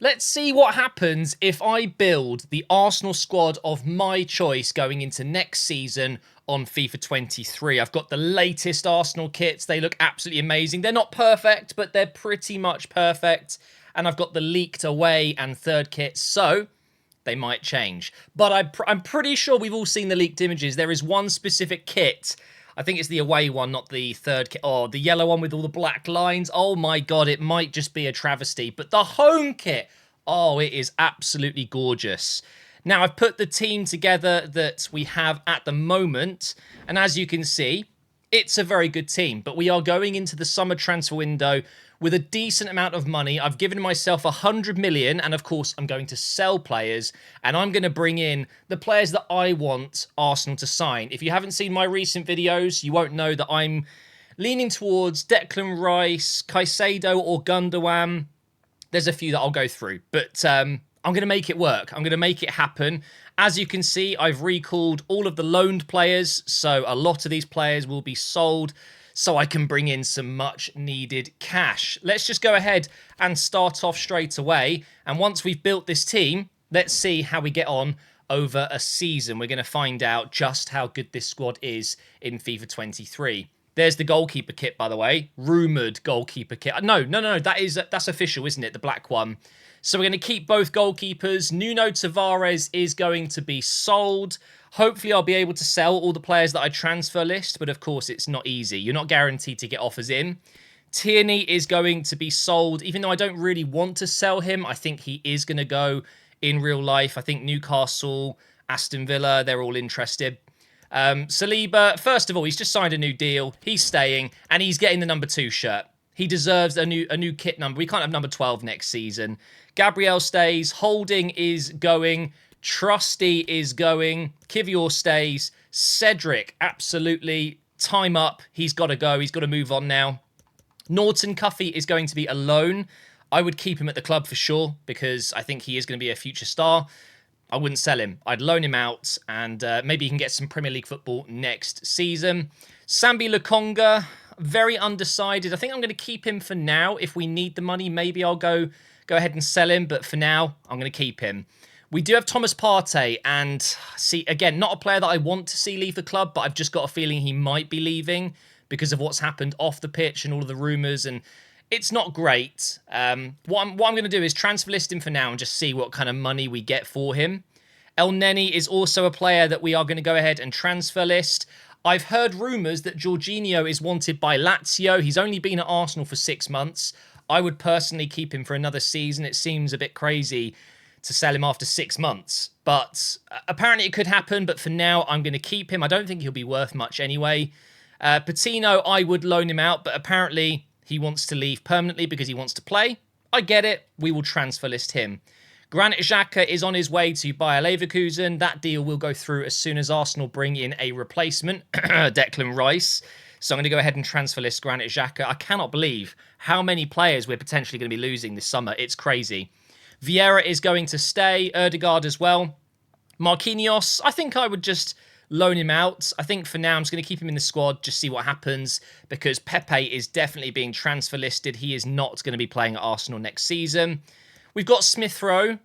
Let's see what happens if I build the Arsenal squad of my choice going into next season on FIFA 23. I've got the latest Arsenal kits. They look absolutely amazing. They're not perfect, but they're pretty much perfect. And I've got the leaked away and third kits, so they might change. But I'm pretty sure we've all seen the leaked images. There is one specific kit. I think it's the away one, not the third kit. Oh, the yellow one with all the black lines. Oh my god, it might just be a travesty. But the home kit, oh, it is absolutely gorgeous. Now, I've put the team together that we have at the moment. And as you can see, it's a very good team. But we are going into the summer transfer window with a decent amount of money. I've given myself 100 million, and of course I'm going to sell players, and I'm going to bring in the players that I want Arsenal to sign. If you haven't seen my recent videos, you won't know that I'm leaning towards Declan Rice, Caicedo or Gundogan. There's a few that I'll go through, but I'm going to make it work. I'm going to make it happen. As you can see, I've recalled all of the loaned players, so a lot of these players will be sold so I can bring in some much needed cash. Let's just go ahead and start off straight away. And once we've built this team, let's see how we get on over a season. We're going to find out just how good this squad is in FIFA 23. There's the goalkeeper kit, by the way. Rumoured goalkeeper kit. No, that's official, isn't it? The black one. So we're going to keep both goalkeepers. Nuno Tavares is going to be sold. Hopefully I'll be able to sell all the players that I transfer list, but of course it's not easy. You're not guaranteed to get offers in. Tierney is going to be sold, even though I don't really want to sell him. I think he is going to go in real life. I think Newcastle, Aston Villa, they're all interested. Saliba, first of all, he's just signed a new deal. He's staying, and he's getting the number 2 shirt. He deserves a new kit number. We can't have number 12 next season. Gabriel stays. Holding is going. Trusty is going. Kivior stays. Cedric, absolutely. Time up. He's got to go. He's got to move on now. Norton Cuffy is going to be a loan. I would keep him at the club for sure, because I think he is going to be a future star. I wouldn't sell him. I'd loan him out, and maybe he can get some Premier League football next season. Sambi Lokonga, very undecided. I think I'm going to keep him for now. If we need the money, maybe I'll go ahead and sell him, but for now, I'm going to keep him. We do have Thomas Partey, and see, again, not a player that I want to see leave the club, but I've just got a feeling he might be leaving because of what's happened off the pitch and all of the rumours, and it's not great. What I'm going to do is transfer list him for now and just see what kind of money we get for him. El Neni is also a player that we are going to go ahead and transfer list. I've heard rumours that Jorginho is wanted by Lazio. He's only been at Arsenal for 6 months. I would personally keep him for another season. It seems a bit crazy to sell him after 6 months. But apparently it could happen. But for now, I'm going to keep him. I don't think he'll be worth much anyway. Patino, I would loan him out. But apparently he wants to leave permanently because he wants to play. I get it. We will transfer list him. Granit Xhaka is on his way to Bayer Leverkusen. That deal will go through as soon as Arsenal bring in a replacement, Declan Rice. So I'm going to go ahead and transfer list Granit Xhaka. I cannot believe how many players we're potentially going to be losing this summer. It's crazy. Vieira is going to stay. Ødegaard as well. Marquinhos, I think I would just loan him out. I think for now I'm just going to keep him in the squad, just see what happens, because Pepe is definitely being transfer listed. He is not going to be playing at Arsenal next season. We've got Smith Rowe.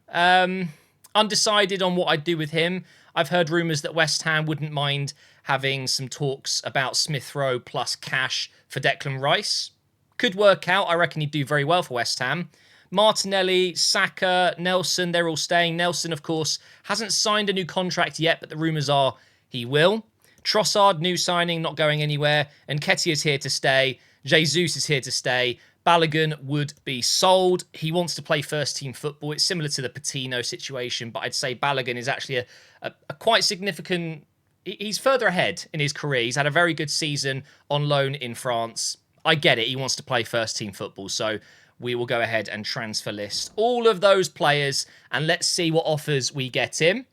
Undecided on what I'd do with him. I've heard rumours that West Ham wouldn't mind having some talks about Smith Rowe plus cash for Declan Rice. Could work out. I reckon he'd do very well for West Ham. Martinelli, Saka, Nelson, they're all staying. Nelson, of course, hasn't signed a new contract yet, but the rumours are he will. Trossard, new signing, not going anywhere. And Nketiah's here to stay. Jesus is here to stay. Balogun would be sold. He wants to play first-team football. It's similar to the Patino situation, but I'd say Balogun is actually a quite significant... He's further ahead in his career. He's had a very good season on loan in France. I get it. He wants to play first-team football, so we will go ahead and transfer list all of those players, and let's see what offers we get in.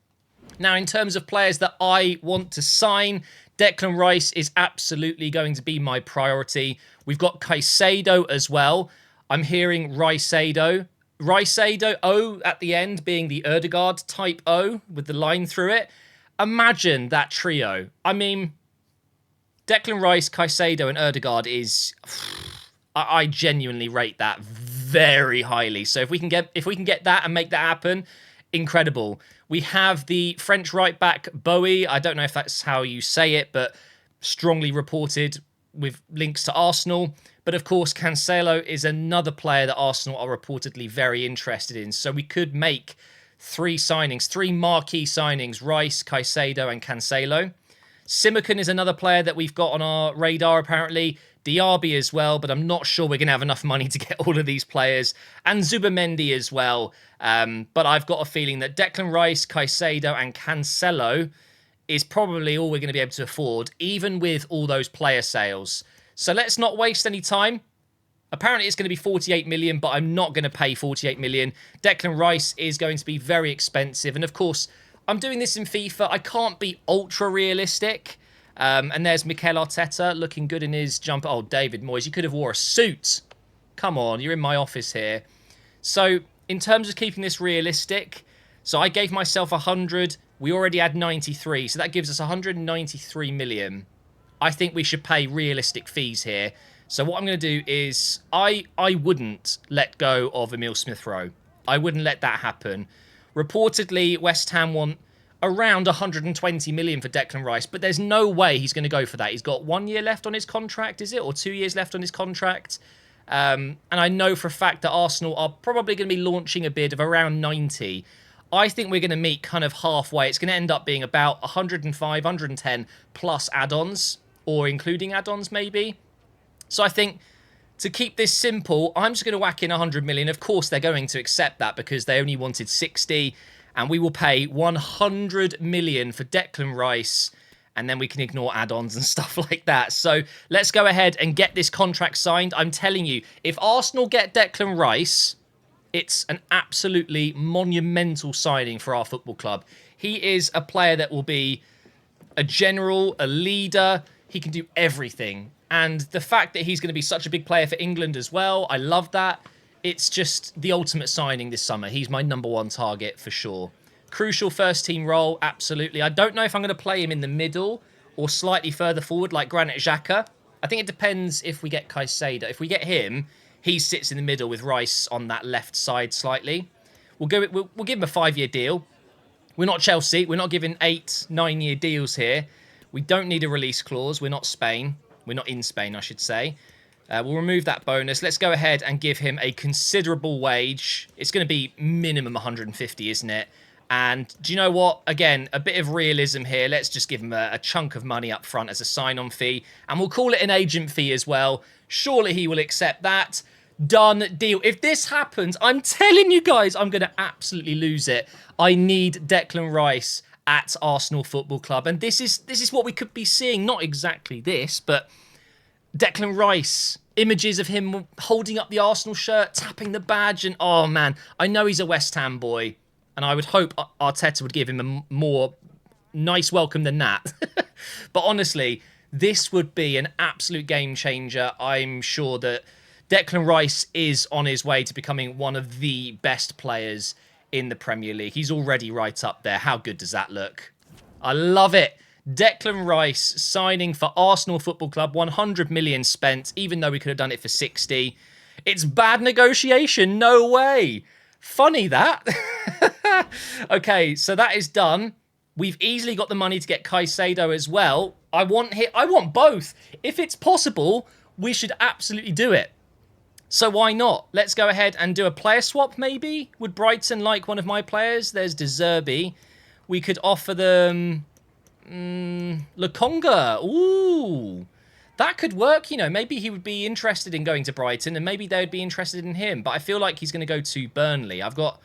Now, in terms of players that I want to sign, Declan Rice is absolutely going to be my priority. We've got Caicedo as well. I'm hearing Ricedo. Ricedo, O at the end being the Ødegaard type O with the line through it. Imagine that trio. I mean, Declan Rice, Caicedo and Ødegaard is... I genuinely rate that very highly. So if we can get that and make that happen, incredible. We have the French right back Bowie. I don't know if that's how you say it, but strongly reported with links to Arsenal. But of course, Cancelo is another player that Arsenal are reportedly very interested in. So we could make three marquee signings: Rice, Caicedo, and Cancelo. Simakan is another player that we've got on our radar, apparently. Diaby as well, but I'm not sure we're going to have enough money to get all of these players. And Zubimendi as well. But I've got a feeling that Declan Rice, Caicedo, and Cancelo is probably all we're going to be able to afford, even with all those player sales. So let's not waste any time. Apparently it's going to be 48 million, but I'm not going to pay 48 million. Declan Rice is going to be very expensive. And of course, I'm doing this in FIFA. I can't be ultra realistic. And there's Mikel Arteta looking good in his jumper. Oh, David Moyes, you could have wore a suit. Come on, you're in my office here. So in terms of keeping this realistic, so I gave myself 100. We already had 93. So that gives us 193 million. I think we should pay realistic fees here. So what I'm going to do is I wouldn't let go of Emile Smith-Rowe. I wouldn't let that happen. Reportedly, West Ham want around 120 million for Declan Rice, but there's no way he's going to go for that. He's got 1 year left on his contract, is it? Or 2 years left on his contract. And I know for a fact that Arsenal are probably going to be launching a bid of around 90. I think we're going to meet kind of halfway. It's going to end up being about 105, 110 plus add-ons, or including add-ons maybe. So I think to keep this simple, I'm just going to whack in 100 million. Of course, they're going to accept that because they only wanted 60. And we will pay 100 million for Declan Rice. And then we can ignore add-ons and stuff like that. So let's go ahead and get this contract signed. I'm telling you, if Arsenal get Declan Rice, it's an absolutely monumental signing for our football club. He is a player that will be a general, a leader. He can do everything. And the fact that he's going to be such a big player for England as well, I love that. It's just the ultimate signing this summer. He's my #1 target for sure. Crucial first team role, absolutely. I don't know if I'm going to play him in the middle or slightly further forward like Granit Xhaka. I think it depends if we get Caicedo. If we get him, he sits in the middle with Rice on that left side slightly. We'll give him a 5-year deal. We're not Chelsea. We're not giving 8-9 year deals here. We don't need a release clause. We're not Spain. We're not in Spain, I should say. We'll remove that bonus. Let's go ahead and give him a considerable wage. It's going to be minimum 150, isn't it? And do you know what? Again, a bit of realism here. Let's just give him a chunk of money up front as a sign-on fee. And we'll call it an agent fee as well. Surely he will accept that. Done deal. If this happens, I'm telling you guys, I'm going to absolutely lose it. I need Declan Rice at Arsenal Football Club. And this is what we could be seeing. Not exactly this, but Declan Rice, images of him holding up the Arsenal shirt, tapping the badge, and oh man, I know he's a West Ham boy, and I would hope Arteta would give him a more nice welcome than that. But honestly, this would be an absolute game changer. I'm sure that Declan Rice is on his way to becoming one of the best players in the Premier League. He's already right up there. How good does that look? I love it. Declan Rice signing for Arsenal Football Club, 100 million spent, even though we could have done it for 60. It's bad negotiation, no way. Funny that. Okay, so that is done. We've easily got the money to get Caicedo as well. I want both. If it's possible, we should absolutely do it. So why not? Let's go ahead and do a player swap maybe. Would Brighton like one of my players? There's De Zerbi. We could offer them Lokonga. Ooh, that could work. You know, maybe he would be interested in going to Brighton, and maybe they would be interested in him. But I feel like he's going to go to Burnley. I've got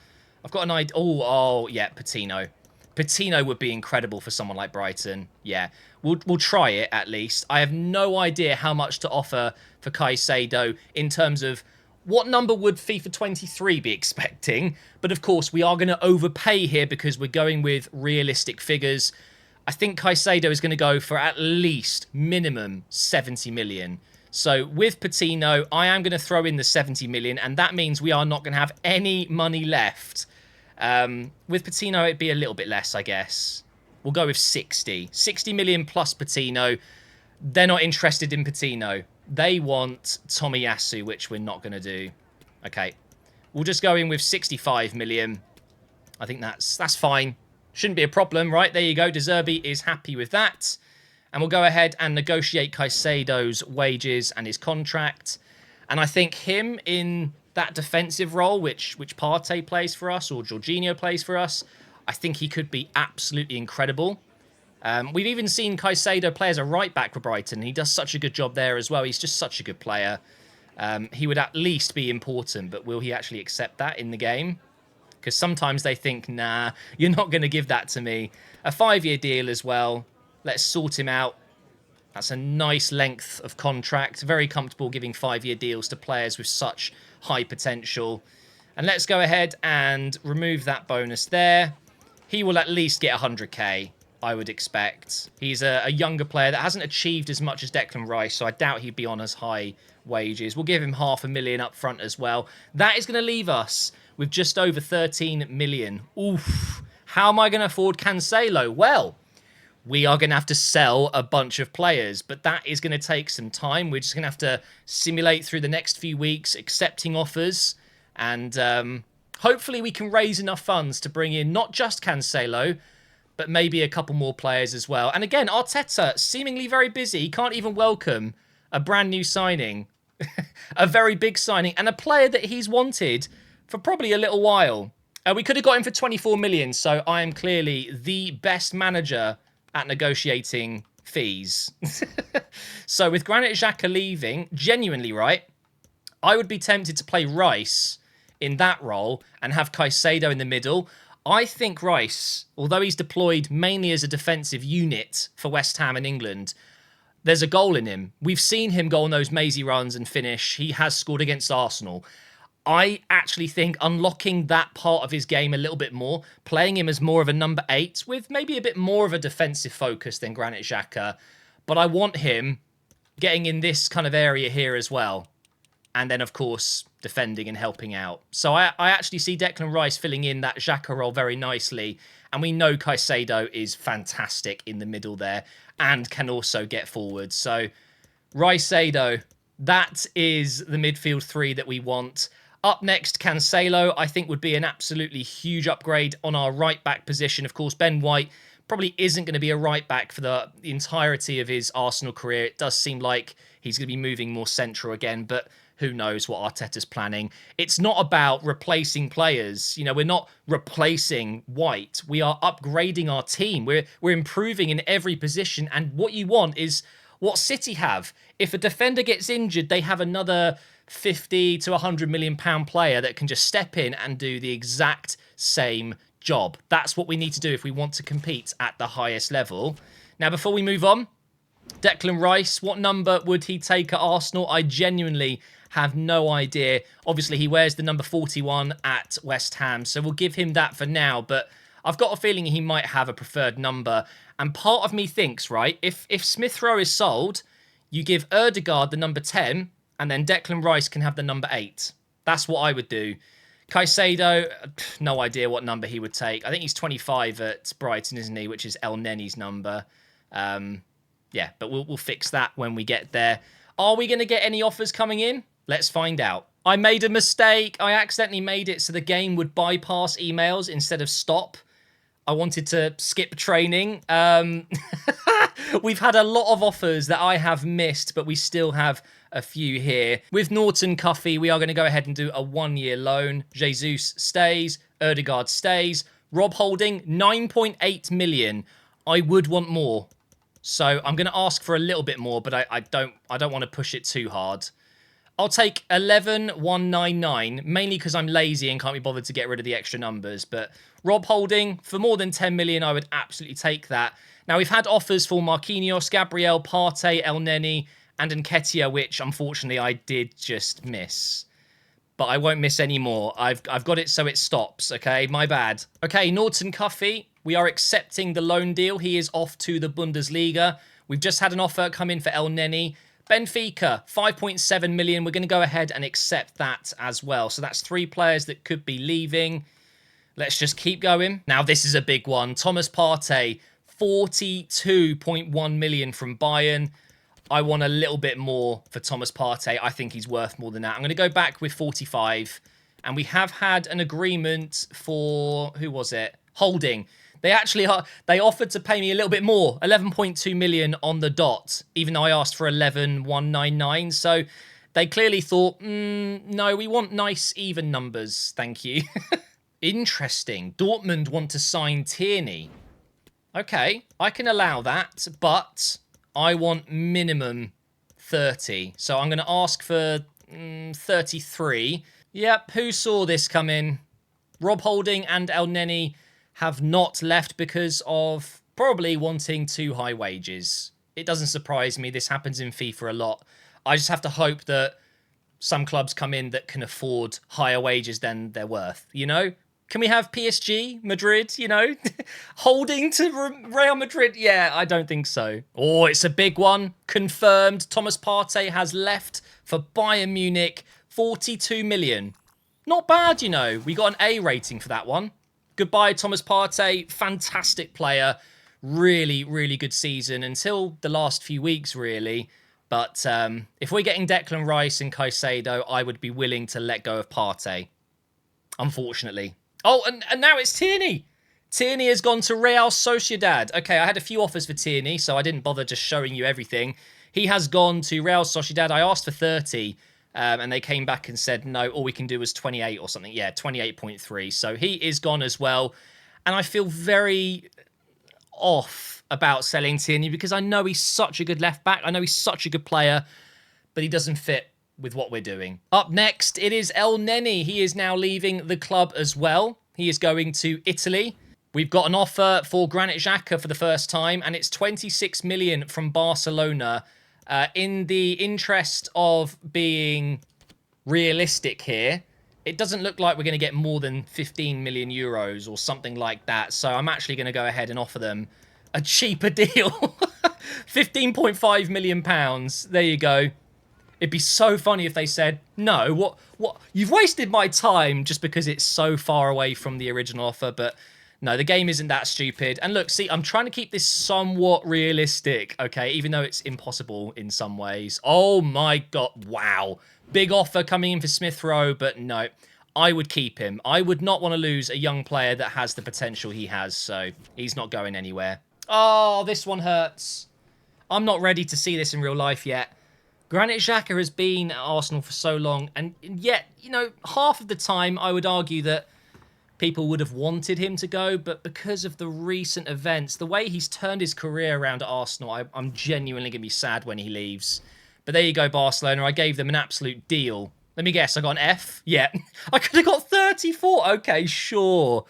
an idea. Oh, yeah, Patino. Patino would be incredible for someone like Brighton. Yeah, we'll try it at least. I have no idea how much to offer for Caicedo in terms of what number would FIFA 23 be expecting. But of course, we are going to overpay here because we're going with realistic figures. I think Caicedo is going to go for at least minimum 70 million. So with Patino, I am going to throw in the 70 million, and that means we are not going to have any money left. With Patino, it'd be a little bit less, I guess. We'll go with 60. 60 million plus Patino. They're not interested in Patino. They want Tomiyasu, which we're not going to do. Okay. We'll just go in with 65 million. I think that's fine. Shouldn't be a problem, right? There you go. De Zerbi is happy with that. And we'll go ahead and negotiate Caicedo's wages and his contract. And I think him in that defensive role, which Partey plays for us or Jorginho plays for us, I think he could be absolutely incredible. We've even seen Caicedo play as a right-back for Brighton. He does such a good job there as well. He's just such a good player. He would at least be important, but will he actually accept that in the game? Because sometimes they think, nah, you're not going to give that to me. A 5-year deal as well. Let's sort him out. That's a nice length of contract. Very comfortable giving 5-year deals to players with such high potential. And let's go ahead and remove that bonus there. He will at least get 100k, I would expect. He's a younger player that hasn't achieved as much as Declan Rice, so I doubt he'd be on as high wages. We'll give him 500,000 up front as well. That is going to leave us with just over 13 million. Oof. How am I going to afford Cancelo? Well, we are going to have to sell a bunch of players, but that is going to take some time. We're just going to have to simulate through the next few weeks, accepting offers, and hopefully we can raise enough funds to bring in not just Cancelo, but maybe a couple more players as well. And again, Arteta, seemingly very busy. He can't even welcome a brand new signing, a very big signing, and a player that he's wanted for probably a little while. We could have got him for 24 million, so I am clearly the best manager at negotiating fees. So with Granit Xhaka leaving, genuinely, right, I would be tempted to play Rice in that role and have Caicedo in the middle. I think Rice, although he's deployed mainly as a defensive unit for West Ham and England, there's a goal in him. We've seen him go on those mazy runs and finish. He has scored against Arsenal. I actually think unlocking that part of his game a little bit more, playing him as more of a number 8 with maybe a bit more of a defensive focus than Granit Xhaka, but I want him getting in this kind of area here as well. And then, of course, defending and helping out. So I actually see Declan Rice filling in that Xhaka role very nicely. And we know Caicedo is fantastic in the middle there and can also get forward. So Rice-Sado, that is the midfield 3 that we want. Up next, Cancelo, I think would be an absolutely huge upgrade on our right-back position. Of course, Ben White probably isn't going to be a right-back for the entirety of his Arsenal career. It does seem like he's going to be moving more central again, but who knows what Arteta's planning. It's not about replacing players. You know, we're not replacing White. We are upgrading our team. We're improving in every position, and what you want is what City have. If a defender gets injured, they have another 50 to 100 million pound player that can just step in and do the exact same job. That's what we need to do if we want to compete at the highest level. Now, before we move on, Declan Rice, what number would he take at Arsenal? I genuinely have no idea. Obviously, he wears the number 41 at West Ham, so we'll give him that for now, but I've got a feeling he might have a preferred number. And part of me thinks, right, if Smith Rowe is sold, you give Ødegaard the number 10, and then Declan Rice can have the number 8. That's what I would do. Caicedo, no idea what number he would take. I think he's 25 at Brighton, isn't he? Which is El Neni's number. Yeah, but we'll fix that when we get there. Are we going to get any offers coming in? Let's find out. I made a mistake. I accidentally made it so the game would bypass emails instead of stop. I wanted to skip training. We've had a lot of offers that I have missed, but we still have a few here. With Norton Cuffy, we are going to go ahead and do a 1-year loan. Jesus stays. Ødegaard stays. Rob Holding, 9.8 million. I would want more. So I'm going to ask for a little bit more, but I don't want to push it too hard. I'll take 11,199, mainly because I'm lazy and can't be bothered to get rid of the extra numbers. But Rob Holding, for more than 10 million, I would absolutely take that. Now, we've had offers for Marquinhos, Gabriel, Partey, El Neni, and Nketiah, which, unfortunately, I did just miss. But I won't miss any more. I've got it so it stops, okay? My bad. Okay, Norton Cuffy, we are accepting the loan deal. He is off to the Bundesliga. We've just had an offer come in for El Neni. Benfica, 5.7 million. We're going to go ahead and accept that as well. So that's 3 players that could be leaving. Let's just keep going. Now, this is a big one. Thomas Partey, 42.1 million from Bayern. I want a little bit more for Thomas Partey. I think he's worth more than that. I'm going to go back with 45. And we have had an agreement for, who was it? Holding. They offered to pay me a little bit more, 11.2 million on the dot, even though I asked for 11,199. So they clearly thought, no, we want nice, even numbers. Thank you. Interesting. Dortmund want to sign Tierney. Okay, I can allow that, but I want minimum 30. So I'm going to ask for 33. Yep, who saw this coming? Rob Holding and El Neni have not left because of probably wanting too high wages. It doesn't surprise me. This happens in FIFA a lot. I just have to hope that some clubs come in that can afford higher wages than they're worth, you know? Can we have PSG, Madrid, you know? Holding to Real Madrid? Yeah, I don't think so. Oh, it's a big one. Confirmed. Thomas Partey has left for Bayern Munich. 42 million. Not bad, you know. We got an A rating for that one. Goodbye, Thomas Partey. Fantastic player. Really, really good season until the last few weeks, really. But if we're getting Declan Rice and Caicedo, I would be willing to let go of Partey. Unfortunately. Oh, and now it's Tierney. Tierney has gone to Real Sociedad. Okay, I had a few offers for Tierney, so I didn't bother just showing you everything. He has gone to Real Sociedad. I asked for 30, and they came back and said, no, all we can do is 28 or something. Yeah, 28.3. So he is gone as well. And I feel very off about selling Tierney because I know he's such a good left back. I know he's such a good player, but he doesn't fit with what we're doing. Up next, it is El Neni. He is now leaving the club as well. He is going to Italy. We've got an offer for Granit Xhaka for the first time, and it's 26 million from Barcelona. In the interest of being realistic here, it doesn't look like we're going to get more than 15 million euros or something like that. So I'm actually going to go ahead and offer them a cheaper deal. 15.5 million pounds. There you go. It'd be so funny if they said, no, what? You've wasted my time just because it's so far away from the original offer. But no, the game isn't that stupid. And look, see, I'm trying to keep this somewhat realistic, okay? Even though it's impossible in some ways. Oh my God, wow. Big offer coming in for Smith Rowe, but no, I would keep him. I would not want to lose a young player that has the potential he has, so he's not going anywhere. Oh, this one hurts. I'm not ready to see this in real life yet. Granit Xhaka has been at Arsenal for so long, and yet, you know, half of the time I would argue that people would have wanted him to go, but because of the recent events, the way he's turned his career around at Arsenal, I'm genuinely going to be sad when he leaves. But there you go, Barcelona. I gave them an absolute deal. Let me guess, I got an F? Yeah. I could have got 34. Okay, sure.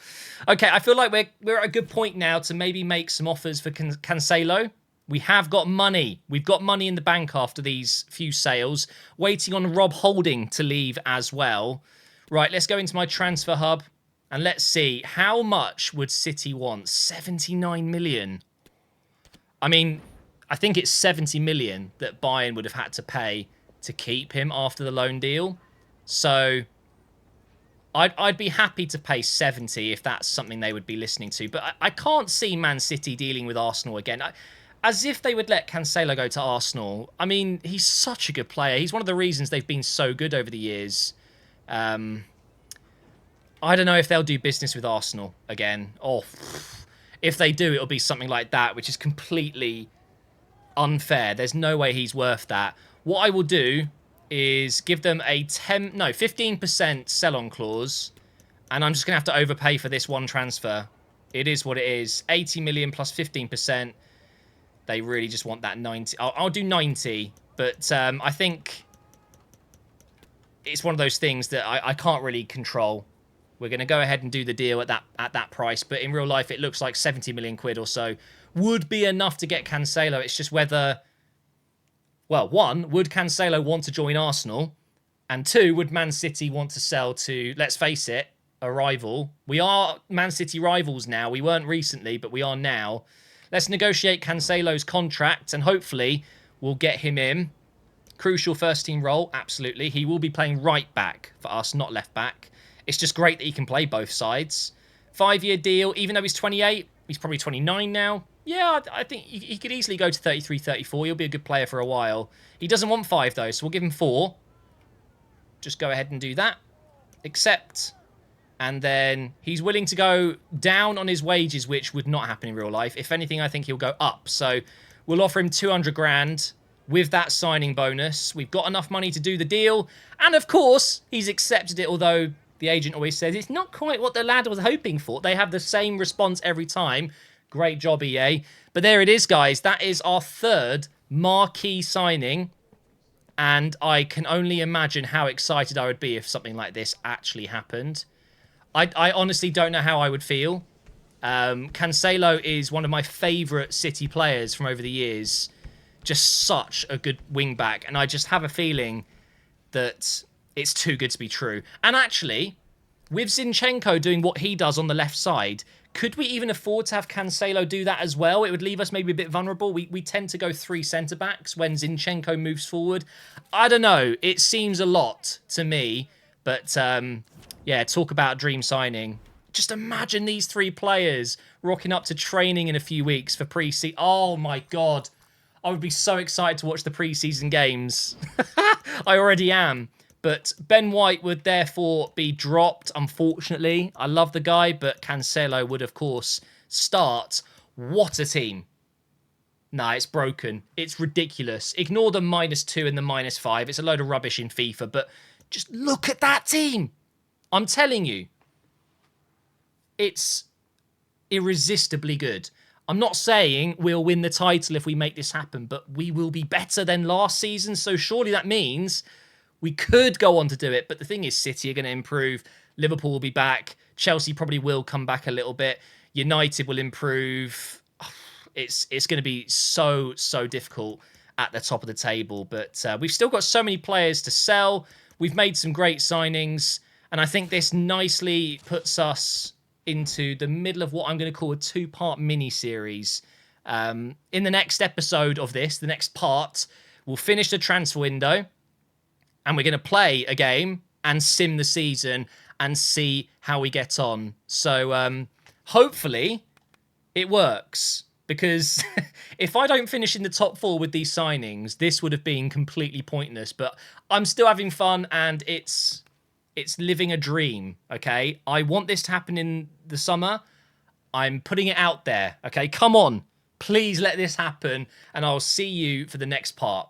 Okay, I feel like we're at a good point now to maybe make some offers for Cancelo. We have got money. We've got money in the bank after these few sales. Waiting on Rob Holding to leave as well. Right, let's go into my transfer hub. And let's see, how much would City want? 79 million. I mean, I think it's 70 million that Bayern would have had to pay to keep him after the loan deal. So I'd be happy to pay 70 if that's something they would be listening to. But I can't see Man City dealing with Arsenal again. As if they would let Cancelo go to Arsenal. I mean, he's such a good player. He's one of the reasons they've been so good over the years. I don't know if they'll do business with Arsenal again. Oh, if they do, it'll be something like that, which is completely unfair. There's no way he's worth that. What I will do is give them a 15% sell-on clause, and I'm just going to have to overpay for this one transfer. It is what it is. 80 million plus 15%. They really just want that 90. I'll do 90, but I think it's one of those things that I can't really control. We're going to go ahead and do the deal at that price, but in real life, it looks like 70 million quid or so would be enough to get Cancelo. It's just whether, well, one, would Cancelo want to join Arsenal? And two, would Man City want to sell to, let's face it, a rival? We are Man City rivals now. We weren't recently, but we are now. Let's negotiate Cancelo's contract, and hopefully we'll get him in. Crucial first-team role, absolutely. He will be playing right back for us, not left back. It's just great that he can play both sides. 5-year deal, even though he's 28, he's probably 29 now. Yeah, I think he could easily go to 33, 34. He'll be a good player for a while. He doesn't want 5, though, so we'll give him 4. Just go ahead and do that. Accept. And then he's willing to go down on his wages, which would not happen in real life. If anything, I think he'll go up. So we'll offer him 200 grand with that signing bonus. We've got enough money to do the deal. And of course, he's accepted it, although the agent always says it's not quite what the lad was hoping for. They have the same response every time. Great job, EA. But there it is, guys. That is our 3rd marquee signing. And I can only imagine how excited I would be if something like this actually happened. I honestly don't know how I would feel. Cancelo is one of my favourite City players from over the years. Just such a good wing-back. And I just have a feeling that it's too good to be true. And actually, with Zinchenko doing what he does on the left side, could we even afford to have Cancelo do that as well? It would leave us maybe a bit vulnerable. We tend to go 3 centre-backs when Zinchenko moves forward. I don't know. It seems a lot to me. But, yeah, talk about dream signing. Just imagine these 3 players rocking up to training in a few weeks for pre-season. Oh, my God. I would be so excited to watch the pre-season games. I already am. But Ben White would therefore be dropped, unfortunately. I love the guy, but Cancelo would, of course, start. What a team. Nah, it's broken. It's ridiculous. Ignore the -2 and the -5. It's a load of rubbish in FIFA, but just look at that team. I'm telling you. It's irresistibly good. I'm not saying we'll win the title if we make this happen, but we will be better than last season. So surely that means we could go on to do it. But the thing is, City are going to improve. Liverpool will be back. Chelsea probably will come back a little bit. United will improve. It's going to be so difficult at the top of the table. But we've still got so many players to sell. We've made some great signings. And I think this nicely puts us into the middle of what I'm going to call a 2-part mini-series. In the next episode of this, the next part, we'll finish the transfer window. And we're going to play a game and sim the season and see how we get on. So hopefully it works. Because if I don't finish in the top 4 with these signings, this would have been completely pointless. But I'm still having fun and it's living a dream, okay? I want this to happen in the summer. I'm putting it out there, okay? Come on. Please let this happen. And I'll see you for the next part.